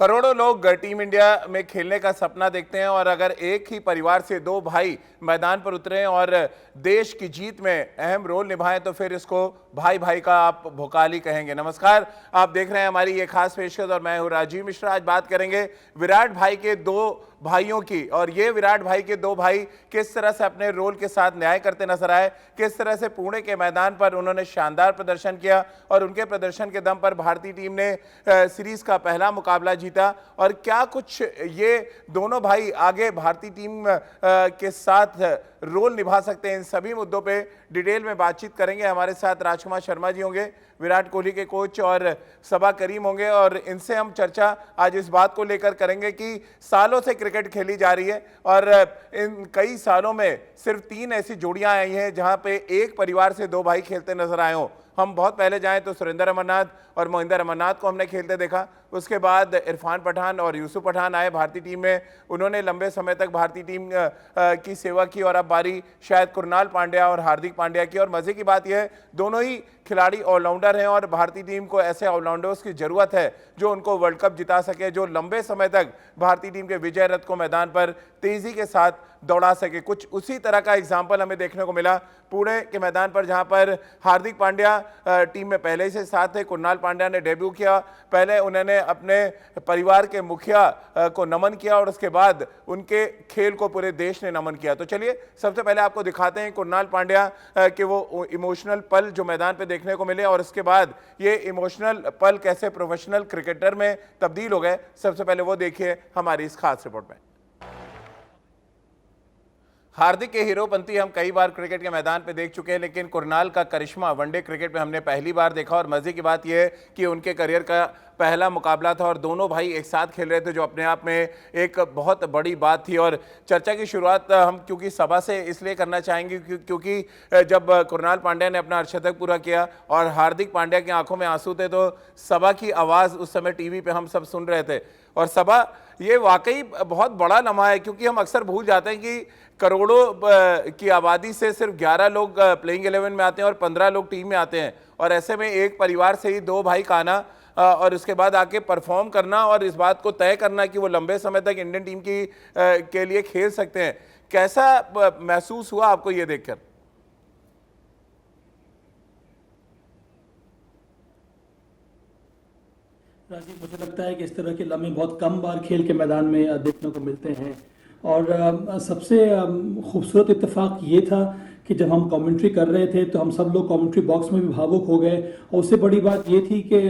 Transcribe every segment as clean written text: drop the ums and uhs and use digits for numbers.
करोड़ों लोग team India में खेलने का सपना देखते हैं और अगर एक ही परिवार से दो भाई मैदान पर उतरे और देश की जीत में अहम रोल निभाएं तो फिर इसको भाई भाई का आप भोकाली कहेंगे। नमस्कार, आप देख रहे हैं हमारी ये खास पेशकश और मैं हूं राजीव मिश्रा। आज बात करेंगे विराट भाई के दो भाइयों की, और ये विराट भाई के दो भाई किस तरह से अपने रोल के साथ न्याय करते नजर आए, किस तरह से पुणे के मैदान पर उन्होंने शानदार प्रदर्शन किया और उनके प्रदर्शन के दम पर भारतीय टीम ने सीरीज का पहला मुकाबला जीता, और क्या कुछ ये दोनों भाई आगे भारतीय टीम के साथ रोल निभा सकते हैं। इन सभी मुद्दों पे डिटेल में बातचीत करेंगे। हमारे साथ राजकुमार शर्मा जी होंगे, विराट कोहली के कोच, और सबा करीम होंगे, और इनसे हम चर्चा आज इस बात को लेकर करेंगे कि सालों से क्रिकेट खेली जा रही है और इन कई सालों में सिर्फ 3 ऐसी जोड़ियां आई हैं जहां पे एक परिवार से दो भाई खेलते नजर आए हों। हम बहुत पहले जाएं तो सुरेंद्र अमरनाथ और मोहिंदर अमरनाथ को हमने खेलते देखा, उसके बाद इरफान पठान और यूसुफ पठान आए भारतीय टीम में, उन्होंने लंबे समय तक भारतीय टीम की सेवा की, और अब बारी शायद कुणाल पांड्या और हार्दिक पांड्या की। और मजे की बात यह है दोनों ही खिलाड़ी ऑलराउंडर हैं और भारतीय टीम को ऐसे ऑलराउंडर्स की जरूरत है जो उनको वर्ल्ड कप जिता सके, जो लंबे समय तक भारतीय टीम के विजय रथ को मैदान पर तेजी के साथ दौड़ा सके। कुछ उसी तरह का एग्जाम्पल हमें देखने को मिला पुणे के मैदान पर, जहां पर हार्दिक पांड्या टीम में पहले से साथ थे। कुणाल पांड्या ने डेब्यू किया, पहले उन्होंने अपने परिवार के मुखिया को नमन किया और उसके बाद उनके खेल को पूरे देश ने नमन किया। तो चलिए सबसे पहले आपको दिखाते हैं कुणाल पांड्या के वो इमोशनल पल जो मैदान पे देखने को मिले, और उसके बाद ये इमोशनल पल कैसे प्रोफेशनल क्रिकेटर में तब्दील हो गए। सबसे पहले वो देखिए हमारी इस खास रिपोर्ट में। हार्दिक के हीरोपंती हम कई बार क्रिकेट के मैदान पे देख चुके हैं, लेकिन कुणाल का करिश्मा वनडे क्रिकेट में हमने पहली बार देखा। और मजे की बात यह है कि उनके करियर का पहला मुकाबला था और दोनों भाई एक साथ खेल रहे थे, जो अपने आप में एक बहुत बड़ी बात थी। और चर्चा की शुरुआत हम क्योंकि सभा से इसलिए करना चाहेंगे क्योंकि जब कुणाल पांड्या ने अपना अर्धशतक पूरा किया और हार्दिक पांड्या की आंखों में आंसू थे, तो सभा की आवाज़ उस समय टीवी पे हम सब सुन रहे थे। और सभा, ये वाकई बहुत बड़ा लम्हा है क्योंकि हम अक्सर भूल जाते हैं कि करोड़ों की आबादी से सिर्फ 11 लोग प्लेइंग 11 में आते हैं और 15 लोग टीम में आते हैं, और ऐसे में एक परिवार से ही दो भाई का आना और उसके बाद आके परफॉर्म करना और इस बात को तय करना कि वो लंबे समय तक इंडियन टीम की के लिए खेल सकते हैं। कैसा महसूस हुआ आपको ये देखकर? राजीव, मुझे लगता है कि इस तरह के लम्हे बहुत कम बार खेल के मैदान में देखने को मिलते हैं, और सबसे खूबसूरत इत्तेफाक ये था कि जब हम कमेंट्री कर रहे थे तो हम सब लोग कमेंट्री बॉक्स में भी भावुक हो गए। और उससे बड़ी बात ये थी कि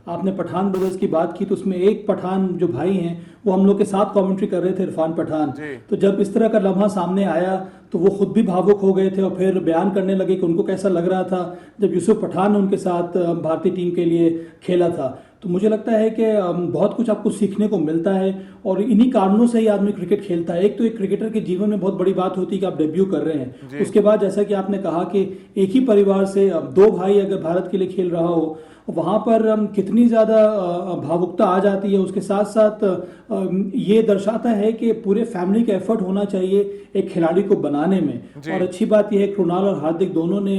आपने पठान ब्रदर्स की बात की, तो उसमें एक पठान जो भाई हैं वो हम लोग के साथ कमेंट्री कर रहे थे, इरफान पठान। तो जब इस तरह का लम्हा सामने आया तो वो खुद भी भावुक हो गए थे और फिर बयान करने लगे कि उनको कैसा लग रहा था जब यूसुफ पठान ने उनके साथ भारतीय टीम के लिए खेला था। तो मुझे लगता है कि बहुत कुछ आपको सीखने को मिलता है और इन्हीं कारणों से ही आदमी क्रिकेट खेलता है। एक तो एक क्रिकेटर के जीवन में बहुत बड़ी बात होती है कि आप डेब्यू कर रहे हैं, उसके बाद जैसा कि आपने कहा कि एक ही परिवार से दो भाई अगर भारत के लिए खेल रहा हो, वहाँ पर कितनी ज़्यादा भावुकता आ जाती है। उसके साथ साथ ये दर्शाता है कि पूरे फैमिली का एफर्ट होना चाहिए एक खिलाड़ी को बनाने में। और अच्छी बात यह है कुणाल और हार्दिक दोनों ने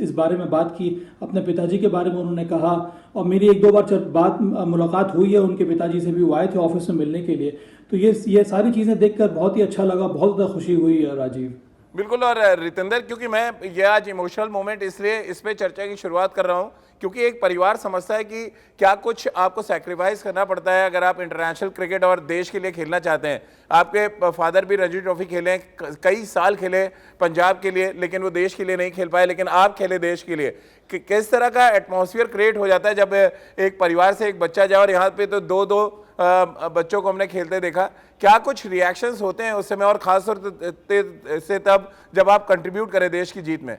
इस बारे में बात की, अपने पिताजी के बारे में उन्होंने कहा, और मेरी 1-2 बार मुलाकात हुई है उनके पिताजी से भी, वो आए थे ऑफिस में मिलने के लिए। तो ये सारी चीज़ें देखकर बहुत ही अच्छा लगा, बहुत ज़्यादा खुशी हुई राजीव। बिल्कुल। और रितेंद्र, क्योंकि मैं ये आज इमोशनल मोमेंट इसलिए इस पे चर्चा की शुरुआत कर रहा हूँ क्योंकि एक परिवार समझता है कि क्या कुछ आपको सैक्रिफाइस करना पड़ता है अगर आप इंटरनेशनल क्रिकेट और देश के लिए खेलना चाहते हैं। आपके फादर भी रणजी ट्रॉफी खेले, कई साल खेले पंजाब के लिए, लेकिन वो देश के लिए नहीं खेल पाए, लेकिन आप खेले देश के लिए। किस तरह का एटमॉस्फेयर क्रिएट हो जाता है जब एक परिवार से एक बच्चा जाए, और यहाँ पे तो दो बच्चों को हमने खेलते देखा। क्या कुछ रिएक्शंस होते हैं उस समय, और खासतौर से तब जब आप कंट्रीब्यूट करें देश की जीत में?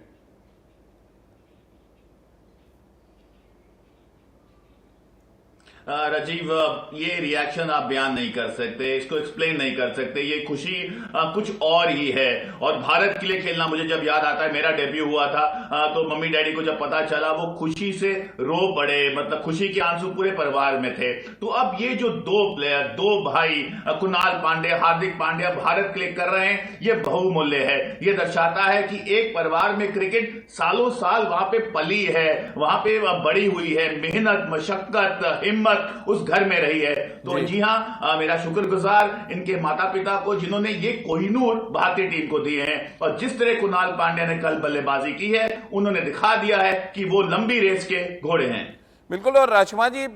राजीव, ये रिएक्शन आप बयान नहीं कर सकते, इसको एक्सप्लेन नहीं कर सकते। ये खुशी कुछ और ही है। और भारत के लिए खेलना, मुझे जब याद आता है मेरा डेब्यू हुआ था तो मम्मी डैडी को जब पता चला वो खुशी से रो पड़े, मतलब खुशी के आंसू पूरे परिवार में थे। तो अब ये जो दो प्लेयर, दो भाई कुणाल पांड्या, हार्दिक पांड्या भारत के लिए कर रहे हैं, ये बहुमूल्य है। ये दर्शाता है कि एक परिवार में क्रिकेट सालों साल वहां पे पली है, वहां पे बड़ी हुई है, मेहनत, मशक्कत, हिम्मत, किस्मत उस घर में रही है। तो जी हाँ, मेरा शुक्रगुजार इनके माता पिता को जिन्होंने ये कोहिनूर भारतीय टीम को दिए हैं। और जिस तरह कुणाल पांड्या ने कल बल्लेबाजी की है, उन्होंने दिखा दिया है कि वो लंबी रेस के घोड़े हैं। बिल्कुल। और राजकुमार जी,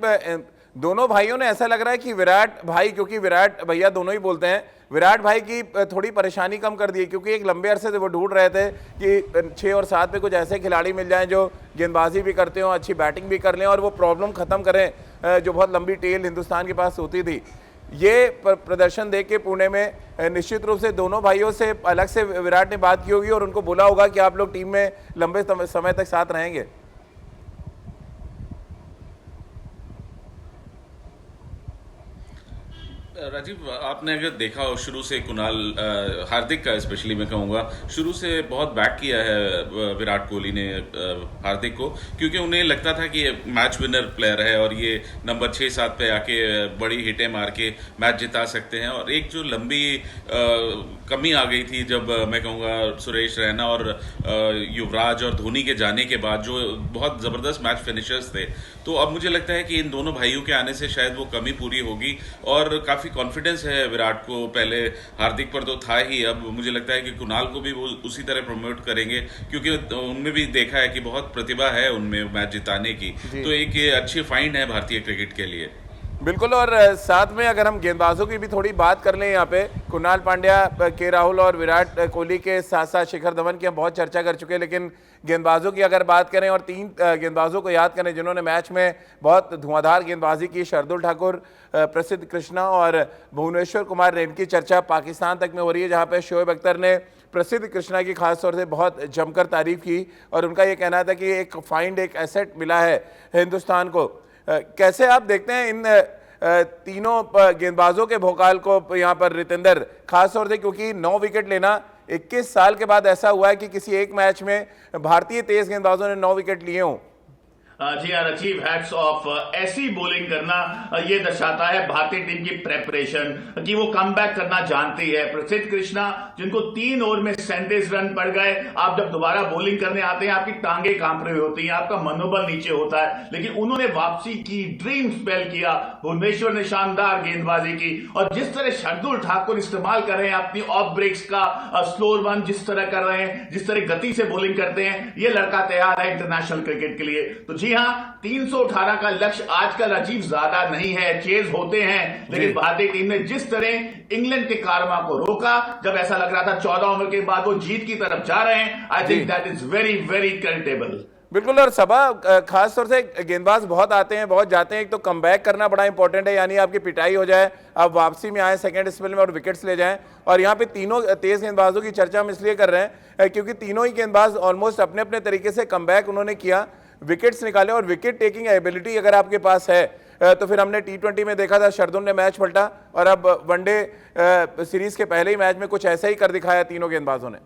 दोनों भाइयों ने ऐसा लग रहा है कि विराट भाई, क्योंकि विराट भैया दोनों ही बोलते हैं, विराट भाई की थोड़ी परेशानी कम कर दी, क्योंकि एक लंबे अरसे से वो ढूंढ रहे थे कि 6 और 7 में कुछ ऐसे खिलाड़ी मिल जाएं जो गेंदबाजी भी करते हो, अच्छी बैटिंग भी कर लें और वो प्रॉब्लम खत्म करें जो बहुत लंबी टेल हिंदुस्तान के पास होती थी। ये प्रदर्शन देख के पुणे में निश्चित रूप से दोनों भाइयों से अलग से विराट ने बात की होगी और उनको बोला होगा कि आप लोग टीम में लंबे समय तक साथ रहेंगे। राजीव, आपने अगर देखा हो शुरू से कुणाल, हार्दिक का स्पेशली मैं कहूँगा, शुरू से बहुत बैक किया है विराट कोहली ने हार्दिक को, क्योंकि उन्हें लगता था कि ये मैच विनर प्लेयर है और ये नंबर 6-7 पे आके बड़ी हिटें मार के मैच जिता सकते हैं। और एक जो लंबी कमी आ गई थी जब मैं कहूँगा सुरेश रैना और युवराज और धोनी के जाने के बाद, जो बहुत ज़बरदस्त मैच फिनिशर्स थे, तो अब मुझे लगता है कि इन दोनों भाइयों के आने से शायद वो कमी पूरी होगी। और काफ़ी कॉन्फिडेंस है विराट को, पहले हार्दिक पर तो था ही, अब मुझे लगता है कि कुणाल को भी वो उसी तरह प्रमोट करेंगे, क्योंकि उनमें भी देखा है कि बहुत प्रतिभा है उनमें मैच जिताने की। तो एक ये अच्छी फाइंड है भारतीय क्रिकेट के लिए। बिल्कुल। और साथ में अगर हम गेंदबाजों की भी थोड़ी बात कर लें, यहाँ पे कुणाल पांड्या, के राहुल और विराट कोहली के साथ साथ शिखर धवन की हम बहुत चर्चा कर चुके हैं, लेकिन गेंदबाजों की अगर बात करें और 3 गेंदबाजों को याद करें जिन्होंने मैच में बहुत धुआंधार गेंदबाजी की, शार्दुल ठाकुर, प्रसिद्ध कृष्णा और भुवनेश्वर कुमार रेन की चर्चा पाकिस्तान तक में हो रही है, जहाँ पे शोएब अख्तर ने प्रसिद्ध कृष्णा की खासतौर से बहुत जमकर तारीफ की और उनका ये कहना था कि एक फाइंड, एक एसेट मिला है हिंदुस्तान को। कैसे आप देखते हैं इन तीनों गेंदबाजों के भोकाल को यहाँ पर रितेंद्र, खासतौर से क्योंकि 9 विकेट लेना 21 साल के बाद ऐसा हुआ है कि किसी एक मैच में भारतीय तेज गेंदबाजों ने 9 विकेट लिए हों। जी हाँ राजीव, हैट्स ऑफ। ऐसी बॉलिंग करना ये दर्शाता है भारतीय टीम की प्रेपरेशन, कि वो कमबैक करना जानती है। प्रसिद्ध कृष्णा जिनको 3 ओवर में 37 रन पड़ गए, आप जब दोबारा बॉलिंग करने आते हैं आपकी टांगे कांप रही होती हैं, आपका मनोबल नीचे होता है, लेकिन उन्होंने वापसी की, ड्रीम स्पेल किया। भुवनेश्वर ने शानदार गेंदबाजी की और जिस तरह शार्दुल ठाकुर इस्तेमाल कर रहे हैं अपनी ऑफ ब्रेक्स का, स्लोअर वन जिस तरह कर रहे हैं, जिस तरह गति से बॉलिंग करते हैं, ये लड़का तैयार है इंटरनेशनल क्रिकेट के लिए। तो जी हाँ, 318 का लक्ष्य आजकल अजीब ज्यादा नहीं है, चेज होते हैं, लेकिन भारतीय टीम ने जिस तरह इंग्लैंड के कारमा को रोका, जब ऐसा लग रहा था 14 ओवर के बाद वो जीत की तरफ जा रहे हैं, I think that is very very creditable. बिल्कुल। और सभा, खासतौर से गेंदबाज बहुत आते हैं बहुत जाते हैं, एक तो कमबैक करना बड़ा इंपॉर्टेंट है, यानी आपकी पिटाई हो जाए, आप वापसी में आए सेकंड स्पेल में और विकेट्स ले जाएं। और यहाँ पे तीनों तेज गेंदबाजों की चर्चा हम इसलिए कर रहे हैं क्योंकि तीनों ही गेंदबाज ऑलमोस्ट अपने अपने तरीके से कमबैक उन्होंने किया, विकेट्स निकाले। और विकेट टेकिंग एबिलिटी अगर आपके पास है तो फिर हमने T20 में देखा था शार्दुल ने मैच पलटा, और अब वनडे सीरीज के पहले ही मैच में कुछ ऐसा ही कर दिखाया तीनों गेंदबाजों ने।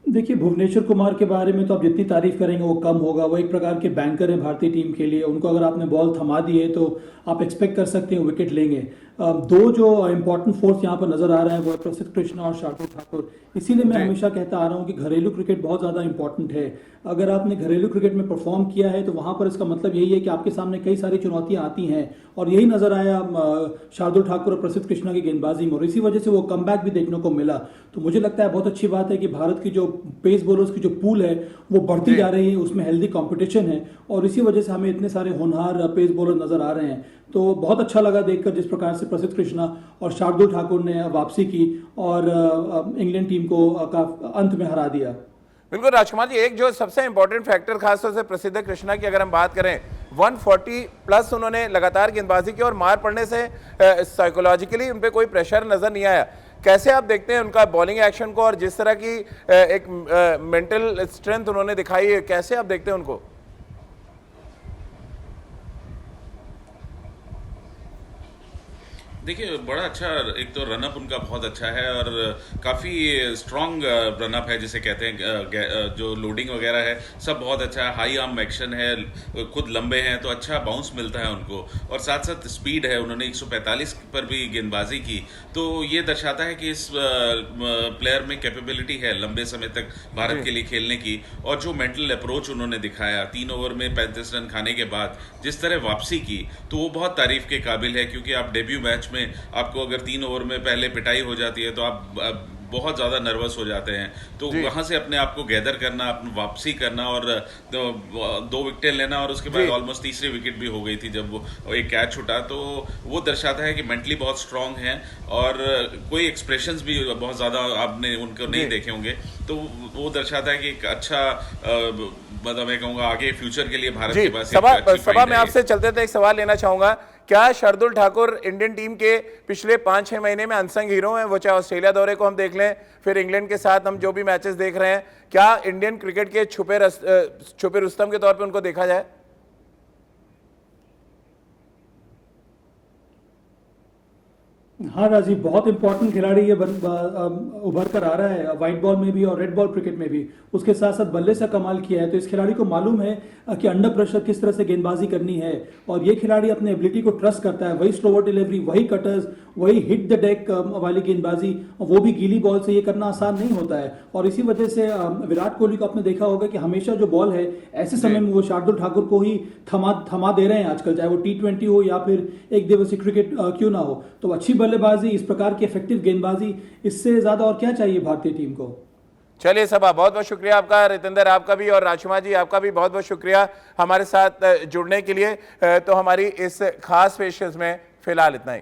देखिए, भुवनेश्वर कुमार के बारे में तो आप जितनी तारीफ करेंगे वो कम होगा। वो एक प्रकार के बैंकर है भारतीय टीम के लिए, उनको अगर आपने बॉल थमा दी है तो आप एक्सपेक्ट कर सकते हैं विकेट लेंगे। 2 जो इंपॉर्टेंट फोर्स यहाँ पर नजर आ रहा है वो है प्रसिद्ध कृष्णा और शार्दुल ठाकुर। इसीलिए मैं हमेशा कहता आ रहा हूँ कि घरेलू क्रिकेट बहुत ज़्यादा इंपॉर्टेंट है। अगर आपने घरेलू क्रिकेट में परफॉर्म किया है तो वहाँ पर इसका मतलब यही है कि आपके सामने कई सारी चुनौतियाँ आती हैं, और यही नजर आया शार्दुल ठाकुर और प्रसिद्ध कृष्णा की गेंदबाजी में, और इसी वजह से वो कमबैक भी देखने को मिला। तो मुझे लगता है बहुत अच्छी बात है कि भारत की जो पेस बॉलर्स की जो पूल है वो बढ़ती जा रही है, उसमें हेल्दी कंपटीशन है, और इसी वजह से हमें इतने सारे होनहार पेस बॉलर नजर आ रहे हैं। तो बहुत अच्छा लगा देखकर जिस प्रकार से प्रसिद्ध कृष्णा और शार्दुल ठाकुर ने वापसी की और इंग्लैंड टीम को अंत में हरा दिया। बिल्कुल राजकुमार जी, एक जो सबसे इंपॉर्टेंट फैक्टर खासतौर से प्रसिद्ध कृष्णा की अगर हम बात करें, 140 प्लस उन्होंने लगातार गेंदबाजी की और मार पड़ने से साइकोलॉजिकली उन पर कोई प्रेशर नजर नहीं आया। कैसे आप देखते हैं उनका बॉलिंग एक्शन को और जिस तरह की एक मेंटल स्ट्रेंथ उन्होंने दिखाई है, कैसे आप देखते हैं उनको? देखिए बड़ा अच्छा, एक तो रनअप उनका बहुत अच्छा है और काफ़ी स्ट्रॉन्ग रनअप है जिसे कहते हैं, जो लोडिंग वगैरह है सब बहुत अच्छा है, हाई आर्म एक्शन है, खुद लंबे हैं तो अच्छा बाउंस मिलता है उनको, और साथ साथ स्पीड है, उन्होंने 145 पर भी गेंदबाजी की, तो ये दर्शाता है कि इस प्लेयर में कैपेबिलिटी है लंबे समय तक भारत के लिए खेलने की। और जो मेंटल अप्रोच उन्होंने दिखाया 3 ओवर में 35 रन खाने के बाद जिस तरह वापसी की, तो वो बहुत तारीफ के काबिल है, क्योंकि आप डेब्यू मैच में आपको अगर 3 ओवर में पहले पिटाई हो जाती है तो आप बहुत ज़्यादा नर्वस हो जाते हैं, तो वहां से अपने आप को गैदर करना, अपनी वापसी करना और 2 विकेटें लेना, और उसके बाद ऑलमोस्ट तीसरी विकेट भी हो गई थी जब वो एक कैच छूटा, तो वो दर्शाता है कि मेंटली बहुत स्ट्रांग हैं और कोई एक्सप्रेशंस भी बहुत ज़्यादा आपने उनको नहीं देखे होंगे, तो वो दर्शाता है कि एक अच्छा मतलब मैं कहूँगा आगे फ्यूचर के लिए भारत के पास सभा में आपसे चलते थे एक सवाल लेना चाहूंगा, क्या शार्दुल ठाकुर इंडियन टीम के पिछले 5-6 महीने में अनसंग हीरो हैं? वो चाहे ऑस्ट्रेलिया दौरे को हम देख लें, फिर इंग्लैंड के साथ हम जो भी मैचेस देख रहे हैं, क्या इंडियन क्रिकेट के छुपे रुस्तम के तौर पे उनको देखा जाए? हाँ राजीव, बहुत इंपॉर्टेंट खिलाड़ी ये उभर कर आ रहा है, व्हाइट बॉल में भी और रेड बॉल क्रिकेट में भी। उसके साथ साथ बल्ले से कमाल किया है, तो इस खिलाड़ी को मालूम है कि अंडर प्रेशर किस तरह से गेंदबाजी करनी है, और ये खिलाड़ी अपने एबिलिटी को ट्रस्ट करता है। वही स्लोवर डिलीवरी, वही कटर्स, वही हिट द डेक वाली गेंदबाजी, वो भी गीली बॉल से, ये करना आसान नहीं होता है। और इसी वजह से विराट कोहली को आपने देखा होगा कि हमेशा जो बॉल है ऐसे समय में वो शार्दुल ठाकुर को ही थमा दे रहे हैं आजकल, चाहे वो T20 हो या फिर एक दिवसीय क्रिकेट क्यों ना हो। तो अच्छी बल्लेबाजी, इस प्रकार की इफेक्टिव गेंदबाजी, इससे ज्यादा और क्या चाहिए भारतीय टीम को। चलिए सभा, बहुत बहुत शुक्रिया आपका, रितेंद्र आपका भी, और राजकुमार जी आपका भी बहुत बहुत शुक्रिया हमारे साथ जुड़ने के लिए। तो हमारी इस खास पेशकश में फिलहाल इतना ही।